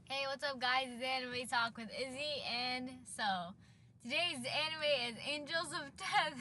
Hey, what's up, guys? It's Anime Talk with Izzy, and so today's anime is Angels of Death.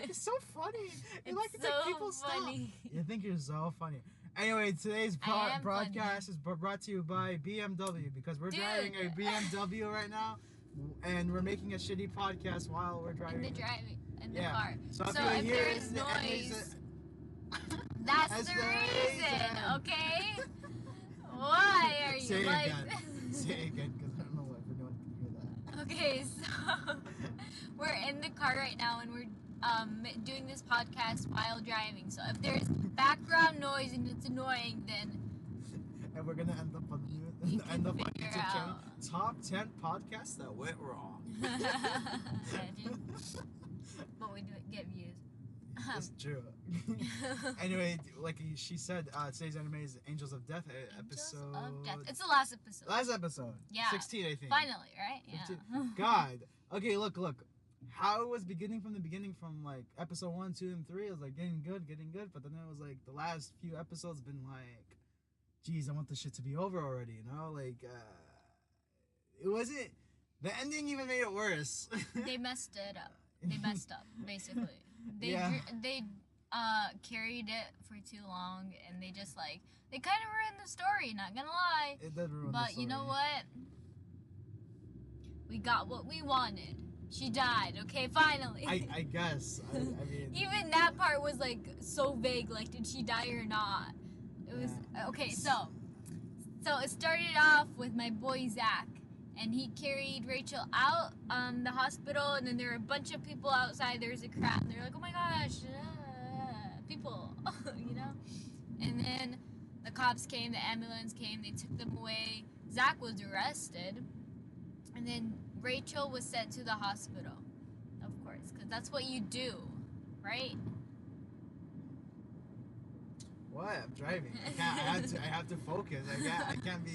It's so funny. You like to It's make so people stop. funny. You think you're so funny. Anyway, today's I am broadcast funny. is brought to you by BMW because we're Dude. driving a BMW right now, and we're making a shitty podcast while we're driving. In the Yeah. car. So So you if hear there's the- noise, that's That's the the reason, reason. okay? Why are you Say it like? again. Say it again because I don't know if anyone can hear that. Okay, so we're in the car right now, and we're doing this podcast while driving. So if there's background noise and it's annoying, then And we're gonna end up on You end up on figure YouTube channel. out. Top 10 podcasts that went wrong. Imagine. But we do get views. That's true. Anyway, like she said, today's anime is Angels of Death episode. Angels of Death. It's the last episode. Last episode. Yeah. 16, I think. Finally, right? Yeah. 15. God. Okay, look. How it was beginning from the beginning, from like episode 1, 2, and 3, it was like getting good, but then it was like the last few episodes been like, geez, I want this shit to be over already, you know? Like, it wasn't. The ending even made it worse. They messed it up. They messed up, basically. They carried it for too long, and they just like they kind of ruined the story. Not gonna lie. It did ruin the But story. you know what? We got what we wanted. She died. Okay, finally. I guess. I mean. Even that part was like so vague. Like, did she die or not? It was okay. So it started off with my boy Zach, and he carried Rachel out the hospital, and then there were a bunch of people outside. There was a crowd, and they're like, "Oh my gosh, people," you know. And then the cops came, the ambulance came, they took them away. Zach was arrested, and then Rachel was sent to the hospital, of course, because that's what you do, right? What? I'm driving. I have to focus. I can't be.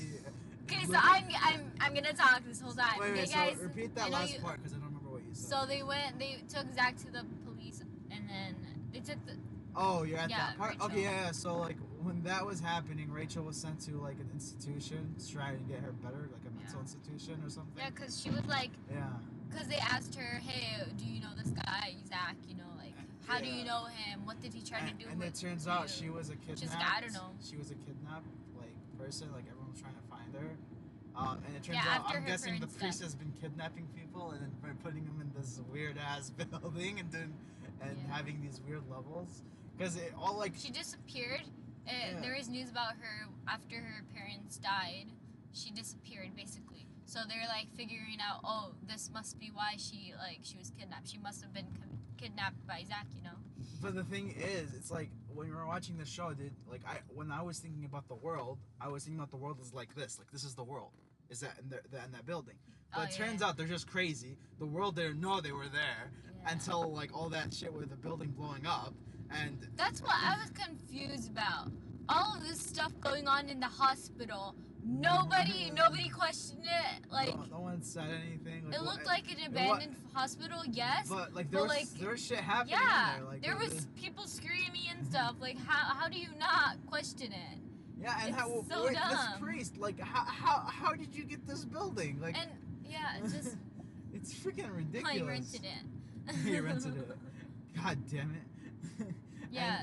Okay, so I'm gonna talk this whole time. Wait, Okay, so guys. repeat I that know last part because I don't remember what you said. So they took Zach to the police, and then they took the. Oh, you're at Yeah, that part. Rachel. Okay, yeah. So like when that was happening, Rachel was sent to like an institution to try to get her better, like a mental institution or something. Yeah, cause she was like, Yeah. cause they asked her, hey, do you know this guy Zach? You know, like, how do you know him? What did he try to do? And it turns out she was a kidnapped. She's like, I don't know. She was a kidnapped like person. Like everyone was trying to find her. And it turns Yeah, out, after I'm her guessing the parents priest died. has been kidnapping people and then putting them in this weird ass building and having these weird levels. Because it all like. She disappeared. There was news about her after her parents died. She disappeared basically. So they're like figuring out, oh, this must be why she was kidnapped. She must have been kidnapped by Zach, you know. But the thing is, it's like when you were watching the show, when I was thinking about the world, I was thinking about the world as like this is the world, is that in that building. But it turns out they're just crazy. The world didn't know they were there until like all that shit with the building blowing up, and that's what I was confused about. All of this stuff going on in the hospital. Nobody questioned it. Like no one said anything. Like, it looked like an abandoned hospital, yes. But like there was shit happening in there. Like there was people screaming and stuff. Like how do you not question it? Yeah, and It's so this dumb. priest, like how did you get this building? Like it's just it's freaking ridiculous. I rented it. You rented it. God damn it. Yeah,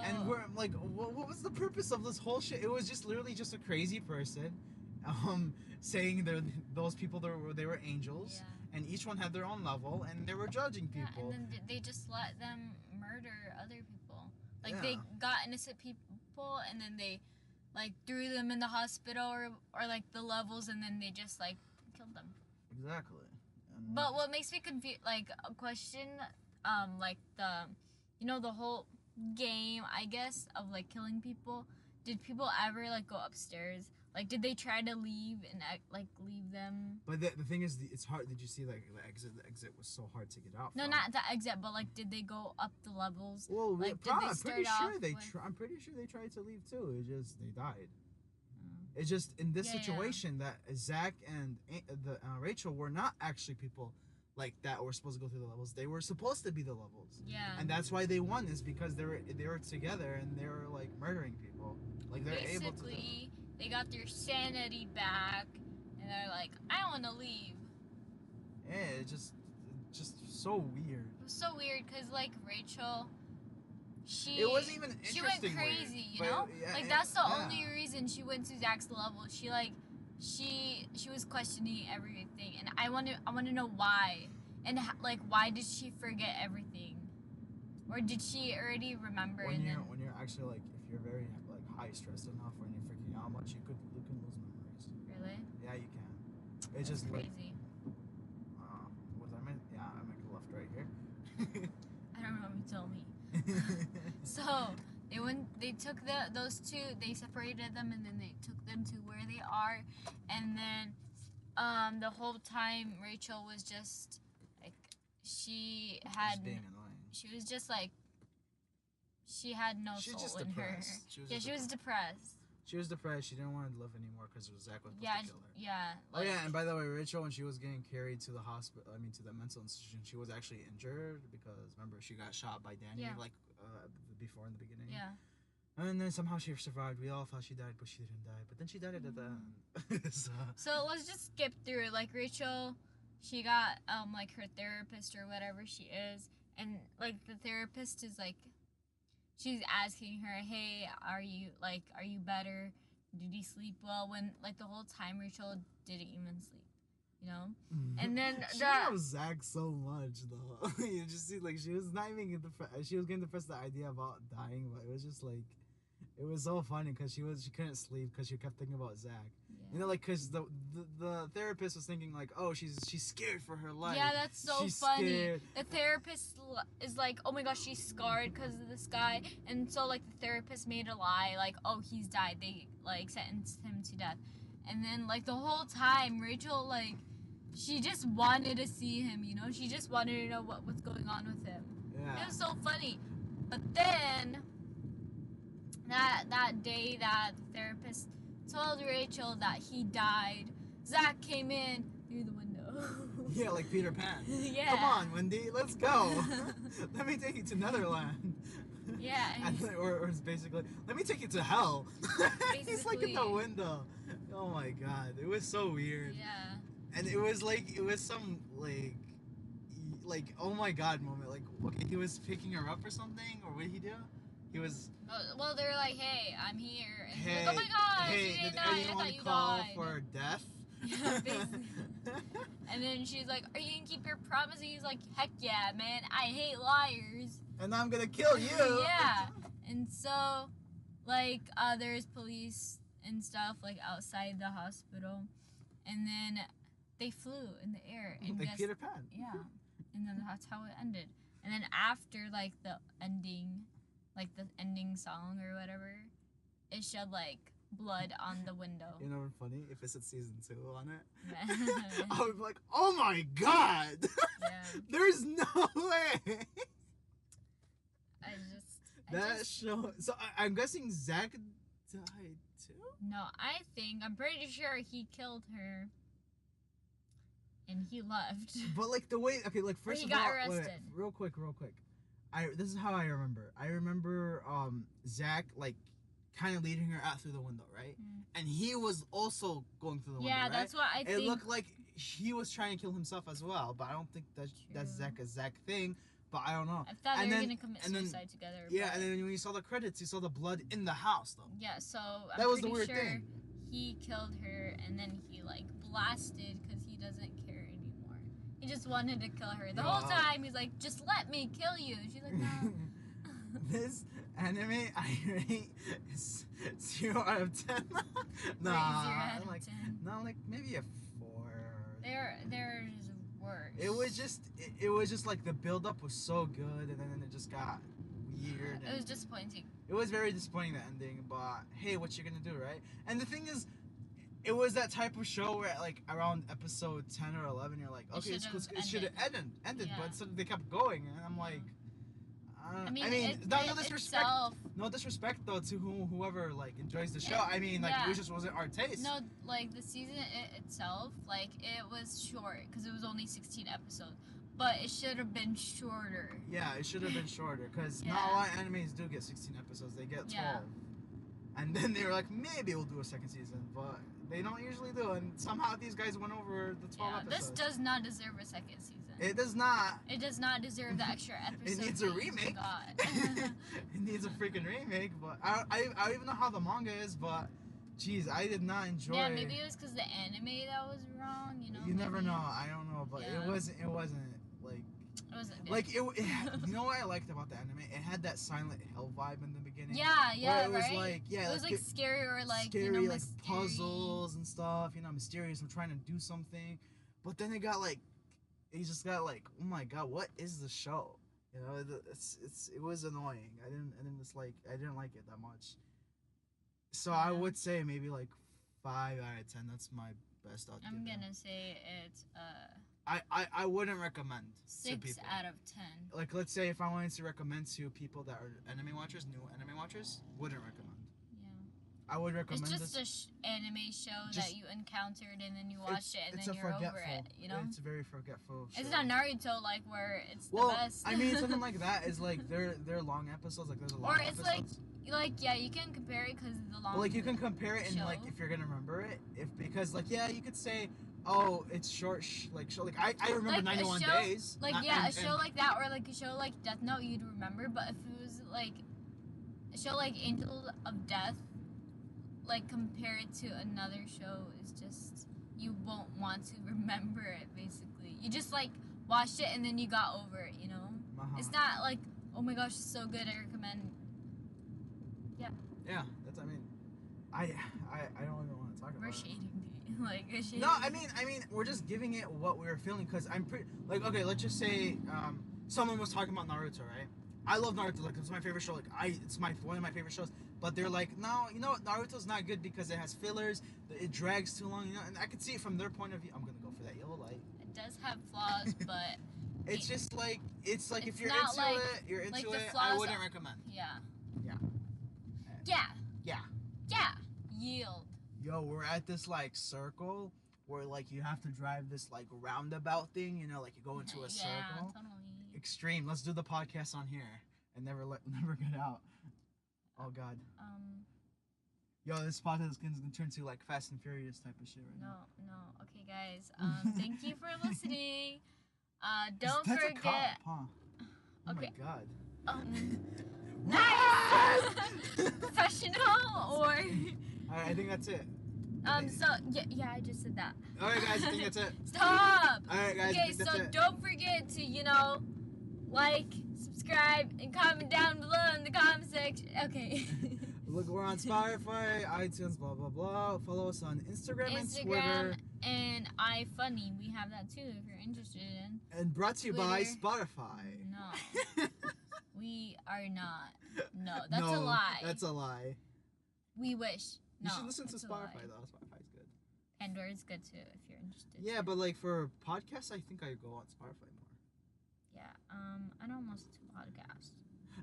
and we're like, what was the purpose of this whole shit? It was just literally just a crazy person, saying those people they were angels, and each one had their own level, and they were judging people. Yeah, and then they just let them murder other people. Like they got innocent people, and then they like threw them in the hospital or like the levels, and then they just like killed them. Exactly. But what makes me question, like the whole game, I guess, of like killing people. Did people ever like go upstairs? Like, did they try to leave and like leave them? But the thing is, it's hard. Did you see like the exit? The exit was so hard to get out. No, not the exit, but like, did they go up the levels? Well, like, I'm pretty sure they tried to leave too. It just they died. It's just in this situation that Zach and Rachel were not actually people like that were supposed to go through the levels. They were supposed to be the levels. Yeah. And that's why they won, is because they were together and they were like murdering people. Like they're able to. Basically, they got their sanity back, and they're like, I want to leave. Yeah, it's just so weird. It was so weird because like Rachel, It wasn't even she went interesting crazy, weird, you but know. yeah, Like that's the yeah. only reason she went to Zach's level. She was questioning everything, and I want to know why, and like why did she forget everything, or did she already remember? When and you're then when you're actually like if you're very like high stressed enough when you're freaking out much, you can lose memories. really, Yeah, you can. It's that's just like crazy. was I meant? Yeah, I meant left right here. I don't know. You tell me. So they took those two, they separated them, and then they took them to where they are, and then the whole time Rachel was just like she Just being annoying. was just like she had no She's soul just in her. depressed. She Was depressed. She was depressed. She didn't want to live anymore because Zach was supposed to kill her. Yeah. Oh yeah, and by the way, Rachel, when she was getting carried to the hospital, to the mental institution, she was actually injured because remember she got shot by Danny before in the beginning. Yeah. And then somehow she survived. We all thought she died, but she didn't die. But then she died at the end. So let's just skip through it. Like Rachel, she got like her therapist or whatever she is, and like the therapist is like, she's asking her, hey, are you better? Did you sleep well? When like the whole time Rachel didn't even sleep, you know. And then she loves Zach so much though. You just see like she was not even she was getting depressed the idea about dying, but it was just like it was so funny because she couldn't sleep because she kept thinking about Zach. Yeah. You know, like because the therapist was thinking like, oh, she's scared for her life. Yeah, that's so she's funny. Scared. The therapist is like, oh my gosh, she's scarred because of this guy, and so like the therapist made a lie, like, oh, he's died. They like sentenced him to death, and then like the whole time Rachel like she just wanted to see him, you know. She just wanted to know what's going on with him. Yeah. It was so funny, but then that day that the therapist told Rachel that he died, Zach came in through the window. Yeah, like Peter Pan. Yeah. Come on, Wendy, let's go. Let me take you to Netherland. Yeah. or it's basically, let me take you to hell. He's like in the Basically. window. Oh my god, it was so weird. Yeah. And it was some like oh my god moment. Like okay, he was picking her up or something, or what did he do? He was. Well, they're like, hey, I'm here. And Hey, he's like, oh my gosh, hey, you didn't did die. I anyone thought you call died. for death? Yeah, basically. And then she's like, are you gonna keep your promise? And he's like, heck yeah, man. I hate liars. And I'm gonna kill you. Yeah. And so, like, there's police and stuff, like, outside the hospital. And then they flew in the air. And Like Peter Pan. Yeah. And then that's how it ended. And then after, like, the ending song or whatever, it showed, like, blood on the window. You know what's funny? If it said season 2 on it, Yeah. I would be like, oh my god! Yeah. There's no way! I show. So I'm guessing Zach died too? No, I'm pretty sure he killed her. And he left. But like the way, okay, like first he of got all, wait, arrested. real quick. This is how I remember. I remember Zach like kind of leading her out through the window, right? Mm. And he was also going through the window, Yeah, right? that's what I think. It looked like he was trying to kill himself as well, but I don't think that's True. a Zach thing. But I don't know. I thought And they were then- gonna commit and then- suicide together. Yeah, but and then when you saw the credits, you saw the blood in the house, though. yeah, so I'm That was the pretty weird sure thing. he killed her, and then he like blasted because he doesn't care anymore. He just wanted to kill her. The whole Yeah. time he's like, "Just let me kill you." She's like, "No." This anime I rate 0 out of 10. Zero Nah, out of like 10. no, like maybe a 4. There's worse. It was just like the build up was so good, and then it just got weird. It and was disappointing. it was very disappointing, the ending. But hey, what you gonna do, right? And the thing is, it was that type of show where like around episode 10 or 11, you're like, okay, it should have ended, Yeah. but instead they kept going, and I'm like. I mean, no disrespect. itself, No disrespect though to whoever like enjoys the show. It- I mean, like yeah. it just wasn't our taste. no, like the season itself, like it was short because it was only 16 episodes, but it should have been shorter. Yeah, it should have been shorter because Yeah. not a lot of animes do get 16 episodes. They get 12. Yeah. And then they were like, maybe we'll do a second season, but they don't usually do. And somehow these guys went over the 12 episodes. This does not deserve a second season. It does not. It does not deserve the extra episode. It needs a remake. It needs a freaking remake. But I don't even know how the manga is. But jeez, I did not enjoy. Yeah, maybe it was because the anime that was wrong. You know. You never know. I don't know, but Yeah. it wasn't like. It wasn't good. Like it, you know what I liked about the anime? It had that Silent Hill vibe in the beginning. Yeah, where it was right. like, yeah, it was like scary or like scary, you know, like mystery. puzzles and stuff. You know, mysterious. I'm trying to do something, but then it got like, it just got like, oh my god, what is the show? You know, it was annoying. I didn't like it that much. So I Yeah. would say maybe like 5 out of 10. That's my best. I'm gonna say it's I wouldn't recommend to 6 people. out of 10. Like, let's say if I wanted to recommend to people that are anime watchers, new anime watchers, wouldn't recommend. Yeah. I would recommend It's just this. a anime show Just- that you encountered and then you watched it and it's then a you're over forgetful. it. You know. It's a very forgetful show. It's not Naruto like where it's Well, the best. I mean, something like that is like they're long episodes. Like there's a lot Or of it's episodes. like yeah, you can compare it because the long. But like you can compare it and show. like if you're gonna remember it, because like yeah, you could say, oh, it's short. Like I remember Like a 91 show- days. Like Not- yeah, and- a show like that or like a show like Death Note you'd remember, but if it was like a show like Angel of Death, like compared to another show, is just you won't want to remember it. Basically, you just like watched it and then you got over it. You know, it's not like oh my gosh, it's so good. I recommend. Yeah, that's. I mean, I don't even want to talk about We're it. shading the like a shading. No, I mean, we're just giving it what we were feeling because I'm pretty like okay. Let's just say someone was talking about Naruto, right? I love Naruto. Like it's my favorite show. Like it's one of my favorite shows. But they're like, no, you know what? Naruto's not good because it has fillers. It drags too long. You know, and I could see it from their point of view. I'm gonna go for that yellow light. It does have flaws, but It's just like if It's you're not into like- it, you're into like the it. I flaws wouldn't are- recommend. yeah. Yeah. Yeah. Yeah. Yeah. Yield. Yo, we're at this like circle where like you have to drive this like roundabout thing. You know, like you go into a Yeah, circle. totally. Extreme. Let's do the podcast on here and never get out. Oh God. Yo, this podcast is gonna turn to like Fast and Furious type of shit right No, now. no. Okay, guys. Thank you for listening. Don't That's forget. a cop, huh? Oh Okay. my God. Nice. Professional or. Alright, I think that's it. So yeah, I just said that. Alright, guys, I think that's it. Stop. Alright, guys, I Okay, think that's so it. don't forget to like, subscribe, and comment down below in the comment section. Okay. Look, we're on Spotify, iTunes, blah blah blah. Follow us on Instagram and Twitter. Instagram and iFunny. We have that too if you're interested in. And brought to you by Twitter. Spotify. No, we are not. No, that's No, a lie. That's a lie. We wish. You No, should listen to that's a Spotify lie. though. Spotify's good. Pandora's good too if you're interested. Yeah, but like for podcasts, I think I go on Spotify more. Yeah. I don't listen to podcasts.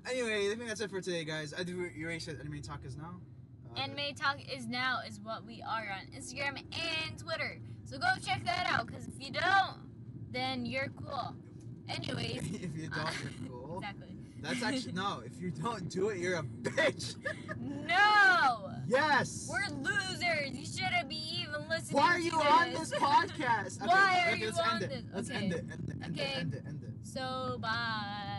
Anyway, I think that's it for today, guys. I do. You already said Anime Talk is now. Anime Talk is now is what we are on Instagram and Twitter. So go check that out. Cause if you don't, then you're cool. Anyways. If you don't, you're cool. Exactly. That's actually no. If you don't do it, you're a bitch. No. Yes. We're losers. You shouldn't be even listening. Why are you to on this podcast? Okay, Why are okay, you let's on end it. this? Let's Okay. end it. End it. End Okay. it. End it. End it. So bye.